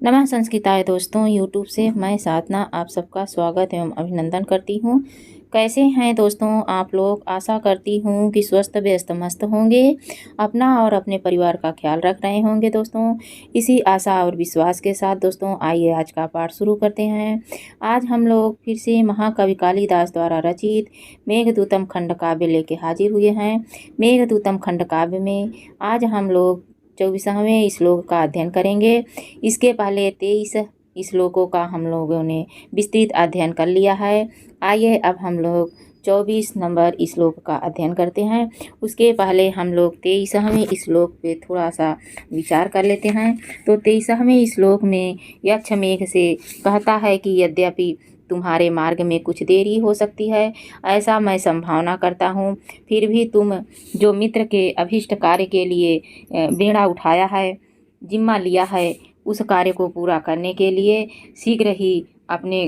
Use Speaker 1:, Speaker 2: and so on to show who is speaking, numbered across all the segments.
Speaker 1: नमः संस्कृताय दोस्तों, यूट्यूब से मैं साधना आप सबका स्वागत एवं अभिनंदन करती हूँ। कैसे हैं दोस्तों आप लोग? आशा करती हूँ कि स्वस्थ व्यस्त मस्त होंगे, अपना और अपने परिवार का ख्याल रख रहे होंगे दोस्तों। इसी आशा और विश्वास के साथ दोस्तों आइए आज का पाठ शुरू करते हैं। आज हम लोग फिर से महाकवि कालिदास द्वारा रचित मेघदूतम खंड काव्य लेके हाजिर हुए हैं। मेघदूतम खंड काव्य में आज हम लोग 24वें श्लोक का अध्ययन करेंगे। इसके पहले 23 श्लोकों का हम लोगों ने विस्तृत अध्ययन कर लिया है। आइए अब हम लोग 24 नंबर श्लोक का अध्ययन करते हैं। उसके पहले हम लोग 23वें श्लोक पे थोड़ा सा विचार कर लेते हैं। तो 23वें श्लोक में यक्ष मेघ से कहता है कि यद्यपि तुम्हारे मार्ग में कुछ देरी हो सकती है, ऐसा मैं संभावना करता हूँ, फिर भी तुम जो मित्र के अभीष्ट कार्य के लिए बेड़ा उठाया है, जिम्मा लिया है, उस कार्य को पूरा करने के लिए शीघ्र ही अपने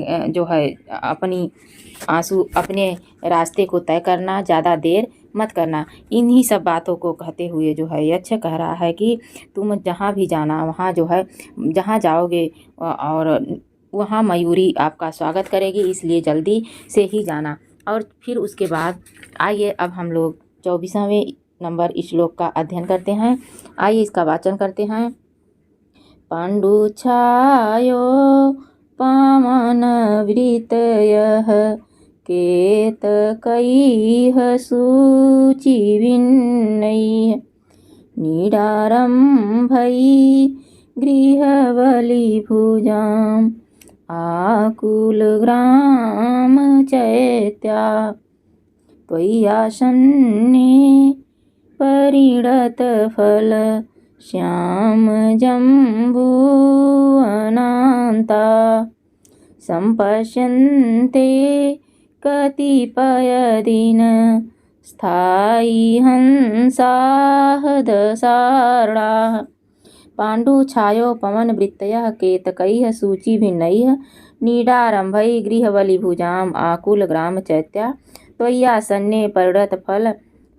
Speaker 1: अपने रास्ते को तय करना, ज़्यादा देर मत करना। इन्हीं सब बातों को कहते हुए जो है यक्ष कह रहा है कि तुम जहाँ भी जाना, वहाँ जो है जहाँ जाओगे और वहाँ मयूरी आपका स्वागत करेगी, इसलिए जल्दी से ही जाना। और फिर उसके बाद आइए अब हम लोग 24वें नंबर श्लोक का अध्ययन करते हैं। आइए इसका वाचन करते हैं। पाण्डुछायो पावनवृतयः केतकैः शुचिभिन्नैः नीडारम्भैः गृहबलिभुजाम् आकुलग्रामचैत्या त्वय्यासन्ने परिणतफल श्यामजम्बूवनान्ता सम्पश्यन्ते कतिपयदिन स्थायी हंसाः दशार्णाः पाण्डुछायो पवनवृत्तयः केतकैः शुचिभिन्नैः नीडारम्भैः गृहबलिभुजाम् आकुलग्रामचैत्या त्वय्यासन्ने परिणतफल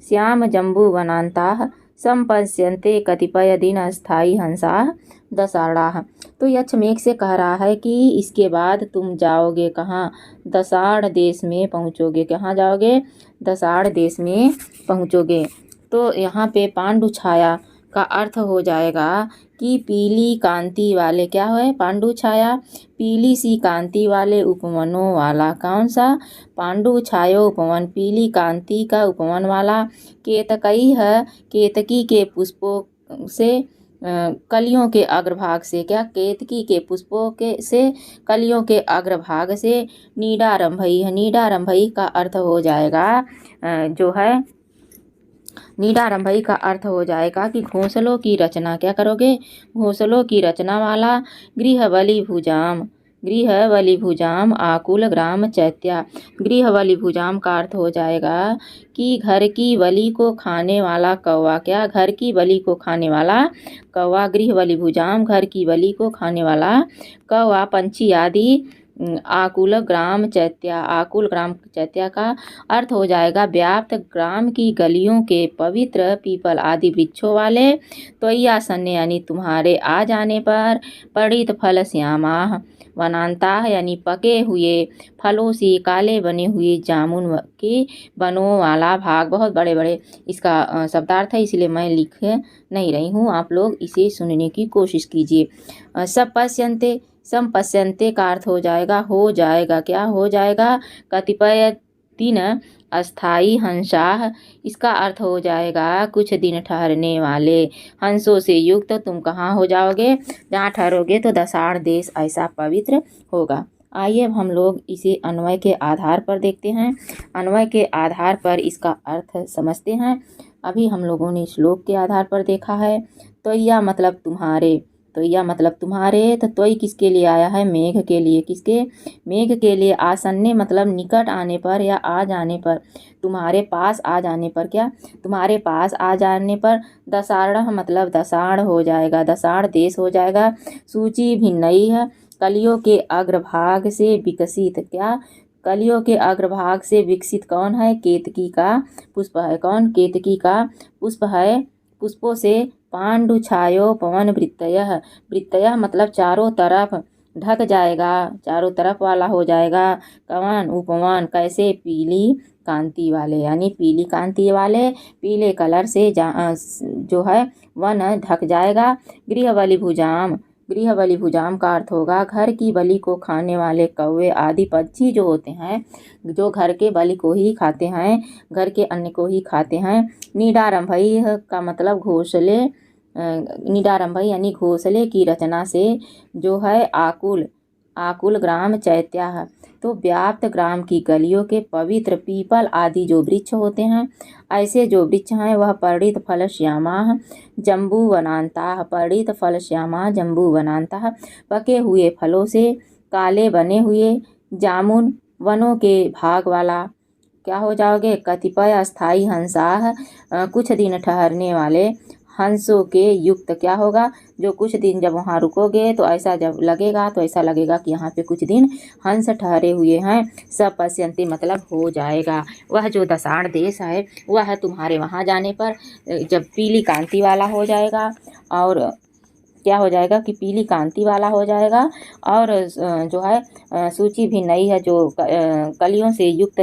Speaker 1: श्यामजम्बूवनान्ताः संपश्यन्ते कतिपय दिन स्थायी हंसाः दशार्णाः। तो यक्ष मेघ से कह रहा है कि इसके बाद तुम जाओगे कहाँ? दशाढ़ देश में पहुँचोगे। कहाँ जाओगे? दशाढ़ देश में पहुँचोगे। तो यहाँ पे पांडु छाया का अर्थ हो जाएगा कि पीली कांति वाले, क्या है? पांडु छाया पीली सी कांति वाले उपवनों वाला। कौन सा? पांडु छायो उपवन, पीली कांति का उपवन वाला। केतकई है, केतकी के पुष्पों से कलियों के अग्रभाग से, क्या? केतकी के पुष्पों के से कलियों के अग्रभाग से। नीडारंभई है, नीडारंभई का अर्थ हो जाएगा जो है नीडारंभई का अर्थ हो जाएगा कि घोंसलों की रचना। क्या करोगे? घोंसलों की रचना वाला। गृहबलिभुजाम, गृहबलिभुजाम आकुल ग्राम चैत्या। गृहबलिभुजाम का अर्थ हो जाएगा कि घर की बलि को खाने वाला कौवा। क्या? घर की बलि को खाने वाला कौवा। गृहबलिभुजाम घर की बलि को खाने वाला कौवा, पंछी आदि। आकुल ग्राम चैत्या, आकुल ग्राम चैत्या का अर्थ हो जाएगा व्याप्त ग्राम की गलियों के पवित्र पीपल आदि वृक्षों वाले। त्वय्यासन्ने यानी तुम्हारे आ जाने पर, परिणत फल श्यामा वनांता यानी पके हुए फलों से काले बने हुए जामुन के बनों वाला भाग। बहुत बड़े बड़े इसका शब्दार्थ है, इसलिए मैं लिख नहीं रही हूँ, आप लोग इसे सुनने की कोशिश कीजिए। संपश्यन्ते, संपश्यन्ते का अर्थ हो जाएगा हो जाएगा। क्या हो जाएगा? कतिपय दिन अस्थाई हंसाह, इसका अर्थ हो जाएगा कुछ दिन ठहरने वाले। हंसों से युक्त तुम कहाँ हो जाओगे? जहाँ ठहरोगे तो दशाढ़ देश ऐसा पवित्र होगा। आइए अब हम लोग इसे अन्वय के आधार पर देखते हैं। अन्वय के आधार पर इसका अर्थ समझते हैं। अभी हम लोगों ने श्लोक के आधार पर देखा है। तो यह मतलब तुम्हारे, तो यह मतलब तुम्हारे, तो त्वयी किसके लिए आया है? मेघ के लिए। किसके? मेघ के लिए। आसन्ने मतलब निकट आने पर या आ जाने पर, तुम्हारे पास आ जाने पर। क्या? तुम्हारे पास आ जाने पर। दशाढ़ मतलब दशाढ़ हो जाएगा, दशाढ़ देश हो जाएगा। सूची भिन्नई है, कलियों के अग्रभाग से विकसित। क्या? कलियों के अग्रभाग से विकसित कौन है? केतकी का पुष्प है। कौन? केतकी का पुष्प है। पुष्पों से पांडु छायो पवन वृत्तयः, वृत्तयः मतलब चारों तरफ ढक जाएगा, चारों तरफ वाला हो जाएगा। कवन उपवन कैसे, पीली कांति वाले, यानी पीली कांति वाले पीले कलर से जो है वन ढक जाएगा। गृह भुजाम, गृह भुजाम का अर्थ होगा घर की बलि को खाने वाले कौवे आदि पक्षी जो होते हैं, जो घर के बलि को ही खाते हैं, घर के अन्न को ही खाते हैं। नीडारंभई का मतलब घोंसले, नीडारंभई यानी घोंसले की रचना से जो है आकुल, आकुल ग्राम चैत्या, तो व्याप्त ग्राम की गलियों के पवित्र पीपल आदि जो वृक्ष होते हैं, ऐसे जो वृक्ष हैं वह परिणित फल श्यामा जम्बू वनांता, परिणित फल श्यामा जम्बू वनांता, पके हुए फलों से काले बने हुए जामुन वनों के भाग वाला क्या हो जाओगे। कतिपय अस्थाई हंसा, कुछ दिन ठहरने वाले हंसों के युक्त क्या होगा, जो कुछ दिन जब वहाँ रुकोगे तो ऐसा जब लगेगा तो ऐसा लगेगा कि यहाँ पे कुछ दिन हंस ठहरे हुए हैं। सब पश्यंती मतलब हो जाएगा, वह जो दसाड़ देश है वह तुम्हारे वहाँ जाने पर जब पीली कांति वाला हो जाएगा, और क्या हो जाएगा कि पीली कांति वाला हो जाएगा, और जो है सूची भी नई है, जो कलियों से युक्त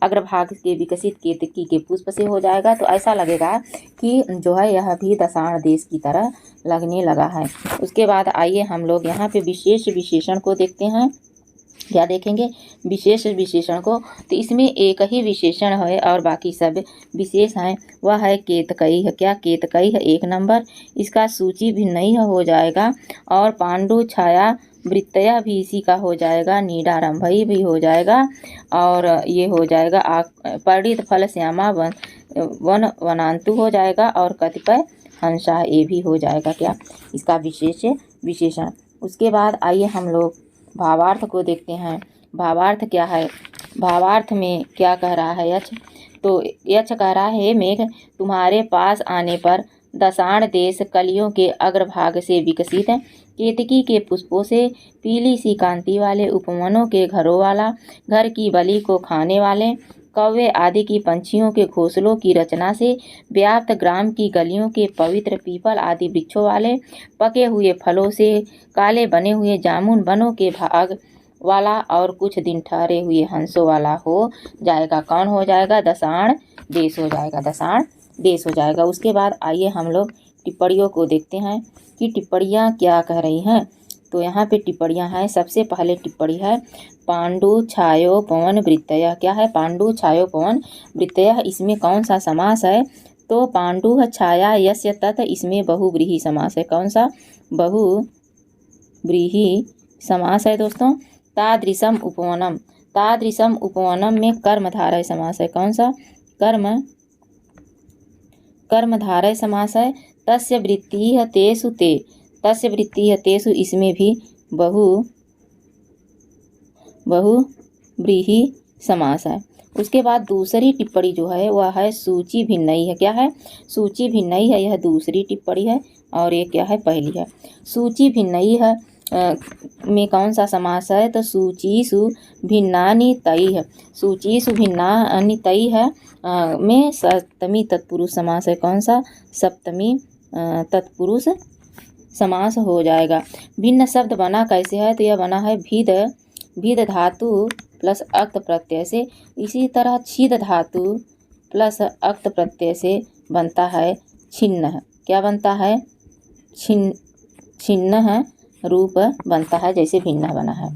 Speaker 1: अग्रभाग के विकसित केतकी के पुष्प से हो जाएगा। तो ऐसा लगेगा कि जो है यह भी दसाड़ देश की तरह लगने लगा है। उसके बाद आइए हम लोग यहाँ पे विशेष विशेषण को देखते हैं। क्या देखेंगे, विशेष विशेषण को, तो इसमें एक ही विशेषण है और बाकी सब विशेष हैं। वह है केतकई है, क्या केतकई है 1 नंबर, इसका सूची भिन्न ही हो जाएगा, और पांडु छाया वृत्तया भी इसी का हो जाएगा, नीडारंभई भी हो जाएगा, और ये हो जाएगा परिणित फल श्यामा वन वनांतु हो जाएगा, और कतिपय हंसा ये भी हो जाएगा क्या इसका विशेष विशेषण। उसके बाद आइए हम लोग भावार्थ को देखते हैं। भावार्थ क्या है, भावार्थ में क्या कह रहा है यक्ष, तो यक्ष कह रहा है मेघ तुम्हारे पास आने पर दसाण देश कलियों के अग्रभाग से विकसित केतकी के पुष्पों से पीली सी कांति वाले उपवनों के घरों वाला, घर की बलि को खाने वाले कौवे आदि की पंछियों के घोंसलों की रचना से व्याप्त ग्राम की गलियों के पवित्र पीपल आदि वृक्षों वाले, पके हुए फलों से काले बने हुए जामुन वनों के भाग वाला, और कुछ दिन ठहरे हुए हंसों वाला हो जाएगा। कौन हो जाएगा, दसाण देश हो जाएगा, दसाण देश हो जाएगा। उसके बाद आइए हम लोग टिप्पणियों को देखते हैं कि टिप्पणियाँ क्या कह रही हैं। तो यहाँ पे टिप्पणियाँ हैं। सबसे पहले टिप्पणी है पांडु छायो पवन वृत्तयः, क्या है, पांडु छायो पवन वृत्तयः, इसमें कौन सा समास है, तो पांडु छाया यस्य तत्, इसमें बहुव्रीहि समास है। कौन सा, बहुव्रीहि समास है दोस्तों। तादृशम उपवनम, तादृशम उपवनम में कर्मधारय समास है। कौन सा, कर्मधारय समास है। तस्य वृत्तिः तेषु ते, तस्य वृत्तिः तेषु, इसमें भी बहुव्रीहि समास है। उसके बाद दूसरी टिप्पणी जो है वह है सूची भिन्नई है। क्या है, सूची भिन्नई है, यह दूसरी टिप्पणी है, और ये क्या है, पहली है। सूची भिन्नई है में कौन सा समास है, तो सूचीसु भिन्नानि तई है, सूचीसु भिन्नानि तई है में सप्तमी तत्पुरुष समास है। कौन सा, सप्तमी तत्पुरुष समास हो जाएगा। भिन्न शब्द बना कैसे है, तो यह बना है भिद धातु प्लस अक्त प्रत्यय से, इसी तरह छिद धातु प्लस अक्त प्रत्यय से बनता है छिन्न। क्या बनता है, छिन्न रूप बनता है, जैसे भिन्न बना है।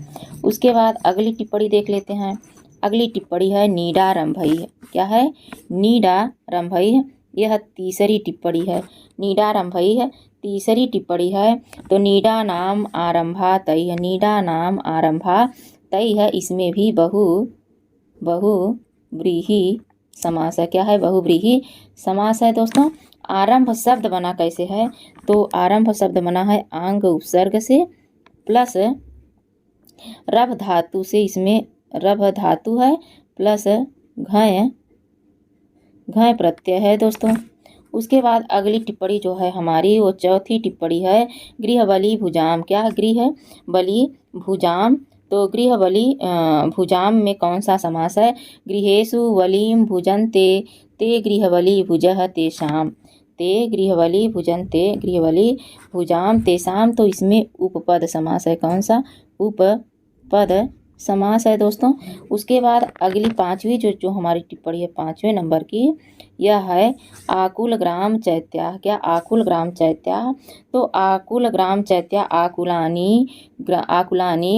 Speaker 1: उसके बाद अगली टिप्पणी देख लेते हैं। अगली टिप्पणी है नीडारंभई, क्या है, नीडारंभई, यह तीसरी टिप्पणी है। नीडारंभई है तीसरी टिप्पणी है। तो नीडा नाम आरंभा तई है, नीडा नाम आरंभा तई है, इसमें भी बहुव्रीहि समास है। क्या है, बहुव्रीहि समास है दोस्तों। आरंभ शब्द बना कैसे है, तो आरंभ शब्द बना है आंग उपसर्ग से प्लस रभ धातु से, इसमें रभ धातु है प्लस घय प्रत्यय है दोस्तों। उसके बाद अगली टिप्पणी जो है हमारी वो चौथी टिप्पणी है गृह बलि भुजाम, क्या है, गृह बलि भुजाम, तो गृह बलि भुजाम में कौन सा समास है, गृहेषु बलिं भुजन्ते ते गृह बलि भुजः तेषाम, ते गृहवली भुजन्ते गृहवली भुजाम तेषाम, तो इसमें उपपद समास है। कौन सा? उपपद समास है दोस्तों। उसके बाद अगली पांचवी जो हमारी टिप्पणी है 5वें नंबर की, यह है आकुल ग्राम चैत्या। क्या? आकुल ग्राम चैत्या। तो आकुल ग्राम चैत्या आकुलानी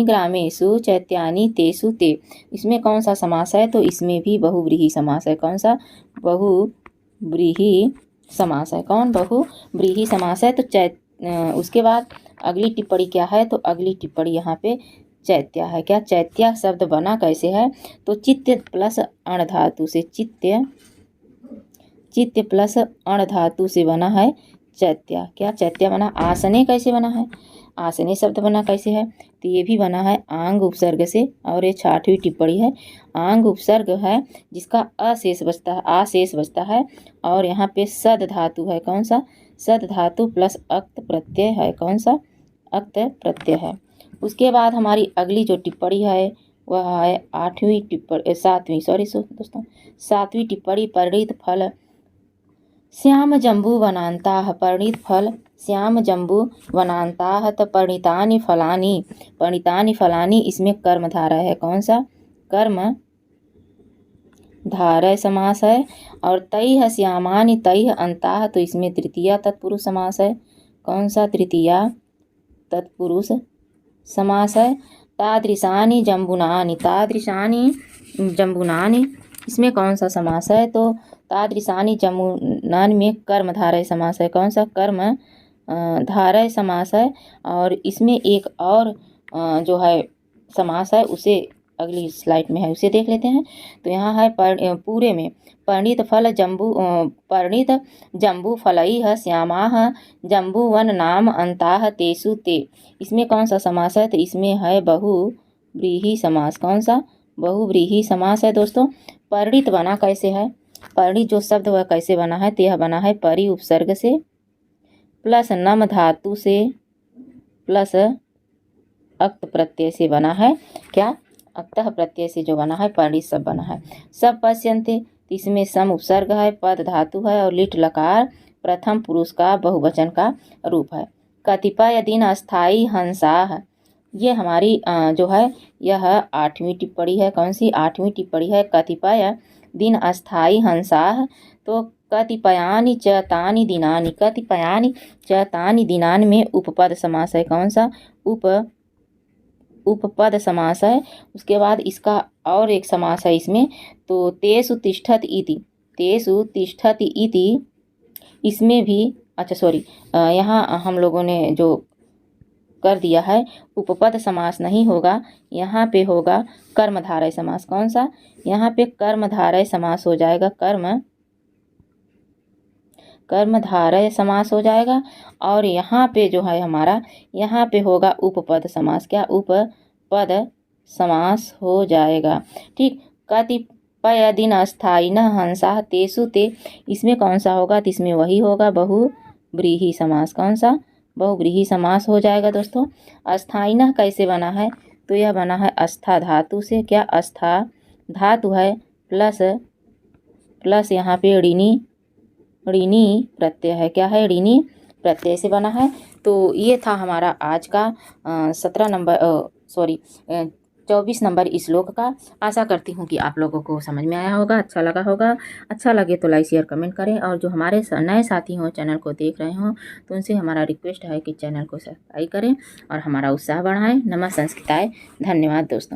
Speaker 1: ग्रामेषु चैत्यानि तेषु ते, इसमें कौन सा समास है? तो इसमें भी बहुव्रीहि समास है। कौन सा? बहुव्रीहि समास है। कौन? बहुव्रीहि समास है। तो उसके बाद अगली टिप्पणी क्या है? तो अगली टिप्पणी यहाँ पे चैत्या है। क्या? चैत्या शब्द बना कैसे है? तो चित्त प्लस अण धातु से, चित्त प्लस अण धातु से बना है चैत्या। क्या? चैत्या बना। आसने कैसे बना है? आसने शब्द बना कैसे है? तो ये भी बना है आंग उपसर्ग से, और ये 6वीं टिप्पणी है। आंग उपसर्ग है जिसका अशेष बचता है, आशेष बचता है, और यहाँ पे सद धातु है। कौन सा? सद धातु प्लस अक्त प्रत्यय है। कौन सा? अक्त प्रत्यय है। उसके बाद हमारी अगली जो टिप्पणी है वह है 7वीं टिप्पणी। परिणीत फल श्याम जम्बू वनांताः। परिणीत फल श्याम जम्बू वनांताः। तो परिणीतानि फलानि, इसमें कर्मधारय है। कौन सा? कर्मधारय समास है। और तैः श्यामानि तैः अन्ताः, तो इसमें तृतीया तत्पुरुष समास है। कौन सा? तृतीया तत्पुरुष समास है। तादृशानि जम्बूनानि, इसमें कौन सा समास है? तो तादृशानि जम्बूनानि में कर्मधारय समास है। कौन सा? कर्मधारय समास है। और इसमें एक और जो है समास है, उसे अगली स्लाइड में है, उसे देख लेते हैं। तो यहाँ है पूरे में परिणीत जम्बू फलैः श्यामाः जम्बूवन नाम अन्ताः तेषु ते, इसमें कौन सा समास है? तो इसमें है बहुव्रीहि समास। कौन सा? बहुव्रीहि समास है दोस्तों। परिणीत बना कैसे है? परिणीत जो शब्द वह कैसे बना है? तो यह बना है परि उपसर्ग से प्लस नम धातु से प्लस अक्त प्रत्यय से बना है। क्या? अक्तः प्रत्यय से जो बना है परिणीत शब्द बना है। सब पश्यन्ते, इसमें सम उपसर्ग है, पद धातु है, और लिट लकार प्रथम पुरुष का बहुवचन का रूप है। कतिपय दिन अस्थाई हंसाः, ये हमारी जो है यह 8वीं टिप्पणी है। कौन सी? 8वीं टिप्पणी है। कतिपय दिन अस्थाई हंसाः, तो कतिपयानि च तानि दिनानि, कतिपयानि च तानि दिनानि में उपपद समास है। कौन सा? उपपद समास है। उसके बाद इसका और एक समास है इसमें, तो तेषु तिष्ठति इति, इसमें भी यहाँ हम लोगों ने जो कर दिया है उपपद समास नहीं होगा, यहाँ पे होगा कर्मधारय समास। कौन सा? यहाँ पे कर्मधारय समास हो जाएगा। कर्मधारय समास हो जाएगा। और यहाँ पे जो है हमारा, यहाँ पे होगा उपपद समास। क्या? उपपद समास हो जाएगा। ठीक। कतिपय दिन अस्थायिनः हंसाः तेषु ते, इसमें कौन सा होगा? तो इसमें वही होगा बहुव्रीहि समास। कौन सा? बहुव्रीहि समास हो जाएगा दोस्तों। अस्थायिनः कैसे बना है? तो यह बना है अस्था धातु से। क्या? अस्था धातु है प्लस यहाँ पे ऋणी प्रत्यय है। क्या है? ऋणी प्रत्यय से बना है। तो ये था हमारा आज का 24 नंबर श्लोक का। आशा करती हूँ कि आप लोगों को समझ में आया होगा, अच्छा लगा होगा। अच्छा लगे तो लाइक शेयर कमेंट करें, और जो हमारे नए साथी हों, चैनल को देख रहे हों, तो उनसे हमारा रिक्वेस्ट है कि चैनल को सब्सक्राइब करें और हमारा उत्साह बढ़ाएं। नमः संस्कृताय। धन्यवाद दोस्तों।